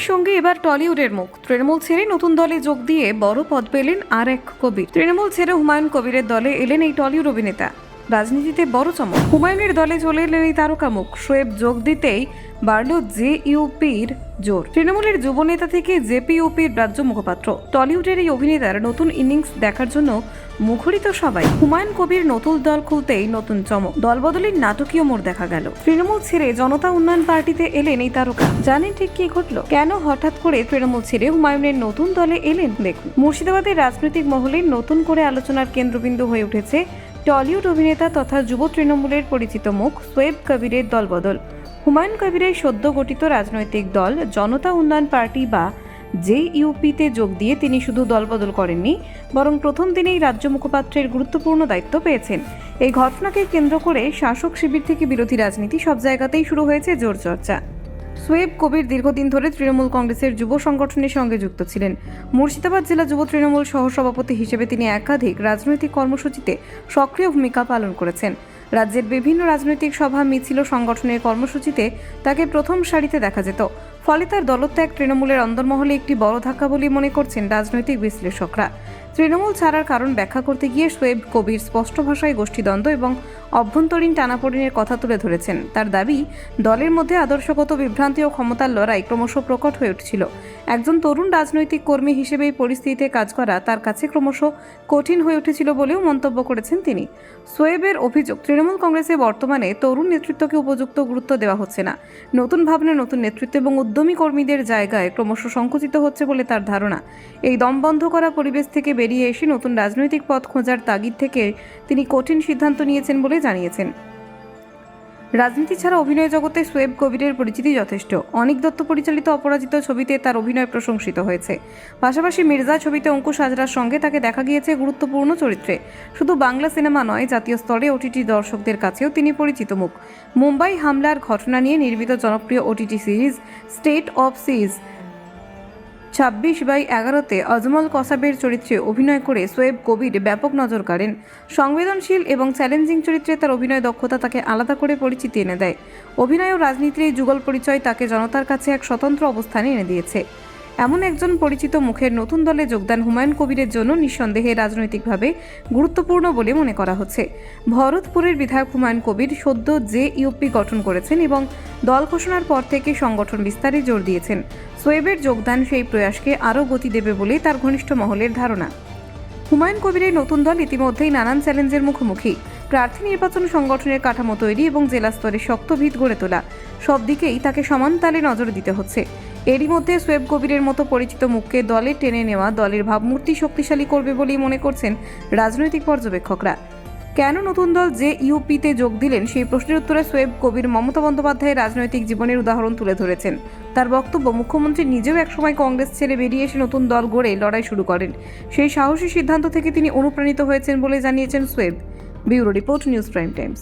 হুমায়ুনের সঙ্গে এবার টলিউডের মুখ। তৃণমূল ছেড়ে নতুন দলে যোগ দিয়ে বড় পদ পেলেন আর এক কবির। তৃণমূল ছেড়ে হুমায়ুন কবিরের দলে এলেন এই টলিউড অভিনেতা। রাজনীতিতে বড় চমক, হুমায়ুনের দলে চলে এলেন এই তারকা মুখ। শোয়েব যোগ দিতেই বাড়ল জেইউপির জোর। তৃণমূলের যুব নেতা থেকে জেপিইউপির রাজ্য মুখপাত্র। টলিউডের এই অভিনেতার নতুন ইনিংস দেখার জন্য মুখরিত সবাই। হুমায়ুন কবির নতুন দল খুলতেই নতুন চমক, দলবদলের নাটকীয় মোড় দেখা গেল। তৃণমূল ছেড়ে জনতা উন্নয়ন পার্টিতে এলেন এই তারকা। জানেন ঠিক কি ঘটলো? কেন হঠাৎ করে তৃণমূল ছেড়ে হুমায়ুনের নতুন দলে এলেন? দেখুন, মুর্শিদাবাদের রাজনৈতিক মহলে নতুন করে আলোচনার কেন্দ্রবিন্দু হয়ে উঠেছে টলিউড অভিনেতা তথা যুব তৃণমূলের পরিচিত মুখ শোয়েব কবিরের দলবদল। হুমায়ুন কবিরের সদ্য গঠিত রাজনৈতিক দল জনতা উন্নয়ন পার্টি বা জেইউপিতে যোগ দিয়ে তিনি শুধু দলবদল করেননি, বরং প্রথম দিনেই রাজ্য মুখপাত্রের গুরুত্বপূর্ণ দায়িত্ব পেয়েছেন। এই ঘটনাকে কেন্দ্র করে শাসক শিবির থেকে বিরোধী রাজনীতি সব জায়গাতেই শুরু হয়েছে জোর চর্চা। শোয়েব কবির দীর্ঘদিন ধরে তৃণমূল কংগ্রেসের যুব সংগঠনের সঙ্গে যুক্ত ছিলেন। মুর্শিদাবাদ জেলা যুব তৃণমূল সহসভাপতি হিসেবে তিনি একাধিক রাজনৈতিক কর্মসূচিতে সক্রিয় ভূমিকা পালন করেছেন। রাজ্যের বিভিন্ন রাজনৈতিক সভা, মিছিল ও সংগঠনের কর্মসূচিতে তাকে প্রথম সারিতে দেখা যেত। ফলে তার দলত্যাগ তৃণমূলের অন্দরমহলে একটি বড় ধাক্কা বলে মনে করছেন রাজনৈতিক বিশ্লেষকরা। তৃণমূল ছাড়ার কারণ ব্যাখ্যা করতে গিয়ে শোয়েব কবির স্পষ্ট ভাষায় গোষ্ঠীদ্বন্দ্ব এবং অভ্যন্তরীণ টানাপোড়েনের কথা তুলে ধরেছেন। তার দাবি, দলের মধ্যে আদর্শগত বিভ্রান্তি ও ক্ষমতার লড়াই ক্রমশ প্রকট হয়ে উঠছিল। একজন তরুণ রাজনৈতিক কর্মী হিসেবে এই পরিস্থিতিতে কাজ করা তার কাছে ক্রমশ কঠিন হয়ে উঠেছিল বলেও মন্তব্য করেছেন তিনি। শোয়েবের অভিযোগ, তৃণমূল কংগ্রেসে বর্তমানে তরুণ নেতৃত্বকে উপযুক্ত গুরুত্ব দেওয়া হচ্ছে না। নতুন ভাবনা, নতুন নেতৃত্ব এবং উদ্যমী কর্মীদের জায়গায় ক্রমশ সংকুচিত হচ্ছে বলে তার ধারণা। এই দমবন্ধ করা পরিবেশ থেকে বেরিয়ে এসে নতুন রাজনৈতিক পথ খোঁজার তাগিদ থেকে তিনি কঠিন সিদ্ধান্ত নিয়েছেন বলে জানিয়েছেন। রাজনীতি ছাড়া অভিনয় জগতে শোয়েব কবিরের পরিচিতি যথেষ্ট। অনিক দত্ত পরিচালিত অপরাজিত ছবিতে তার অভিনয় প্রশংসিত হয়েছে। পাশাপাশি মির্জা ছবিতে অঙ্কুশ হাজরার সঙ্গে তাকে দেখা গিয়েছে গুরুত্বপূর্ণ চরিত্রে। শুধু বাংলা সিনেমা নয়, জাতীয় স্তরে ওটিটি দর্শকদের কাছেও তিনি পরিচিত মুখ। মুম্বাই হামলার ঘটনা নিয়ে নির্মিত জনপ্রিয় ওটিটি সিরিজ স্টেট অফ সিজ 26/11-তে অজমল কসাবের চরিত্রে অভিনয় করে শোয়েব কবির ব্যাপক নজর কাড়েন। সংবেদনশীল এবং চ্যালেঞ্জিং চরিত্রে তার অভিনয় দক্ষতা তাকে আলাদা করে পরিচিতি এনে দেয়। অভিনয় ও রাজনীতির এই যুগল পরিচয় তাকে জনতার কাছে এক স্বতন্ত্র অবস্থানে এনে দিয়েছে। এমন একজন পরিচিত মুখের নতুন দলে যোগদান হুমায়ুন কবিরের জন্য নিঃসন্দেহে রাজনৈতিকভাবে গুরুত্বপূর্ণ বলে মনে করা হচ্ছে। ভরতপুরের বিধায়ক হুমায়ুন কবির সদ্য জেইউপি গঠন করেছেন এবং দল ঘোষণার পর থেকে সংগঠন বিস্তারে জোর দিয়েছেন। শোয়েবের যোগদান সেই প্রয়াসকে আরও গতি দেবে বলে তার ঘনিষ্ঠ মহলের ধারণা। হুমায়ুন কবিরের নতুন দল ইতিমধ্যেই নানান চ্যালেঞ্জের মুখোমুখি। প্রার্থী নির্বাচন, সংগঠনের কাঠামো তৈরি এবং জেলা স্তরে শক্ত ভিত গড়ে তোলা, সব দিকেই তাকে সমান তালে নজর দিতে হচ্ছে। এরই মধ্যে শোয়েব কবিরের মতো পরিচিত মুখকে দলে টেনে নেওয়া দলের ভাবমূর্তি শক্তিশালী করবে বলেই মনে করছেন রাজনৈতিক পর্যবেক্ষকরা। কেন নতুন দল জেইউপিতে যোগ দিলেন, সেই প্রশ্নের উত্তরে শোয়েব কবির মমতা বন্দ্যোপাধ্যায়ের রাজনৈতিক জীবনের উদাহরণ তুলে ধরেছেন। তার বক্তব্য, মুখ্যমন্ত্রী নিজেও একসময় কংগ্রেস ছেড়ে বেরিয়ে এসে নতুন দল গড়ে লড়াই শুরু করেন। সেই সাহসী সিদ্ধান্ত থেকে তিনি অনুপ্রাণিত হয়েছেন বলে জানিয়েছেন Shoaib. Bureau report, news prime Times.